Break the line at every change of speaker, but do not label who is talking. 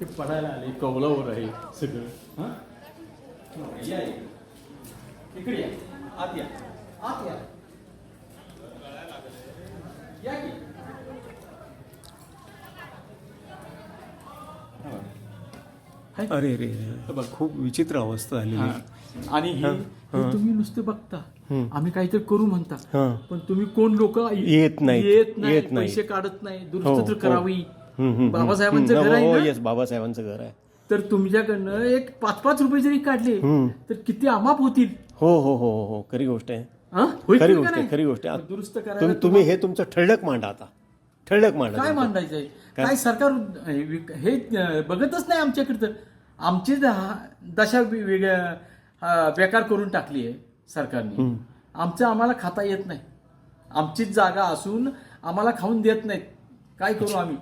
ते पडायला आले कौलावर आहे सगळं. हा या इकडे या, आत या, आत या, या की.
अरे रे खूप विचित्र अवस्था झालेली.
आणि हे तुम्ही नुसते बघता, आम्ही काहीतरी करू म्हणता, पण तुम्ही कोण लोक
येत नाही,
पैसे काढत नाही, दुरुस्त तर करावी. बाबासाहेबांचं घर आहे ना,
बाबासाहेबांचं घर आहे.
तर तुमच्याकडनं एक 5-5 रुपये जरी काढले तर किती अमाप होतील.
हो हो हो हो खरी गोष्ट आहे.
खरी गोष्ट आहे,
खरी गोष्ट आहे.
दुरुस्त करायला
तुम्ही हे तुमचं ठळक मांडा आता. ठळक मांडा.
काय मांडायचंय? काय सरकार हे बघतच नाही आमच्याकडे. तर आमची दशा वेगळ्या बेकार करून टाकली आहे सरकारने. आमचं आम्हाला खाता येत नाही. आमचीच जागा असून आम्हाला खाऊन देत नाहीत. काय करू आम्ही?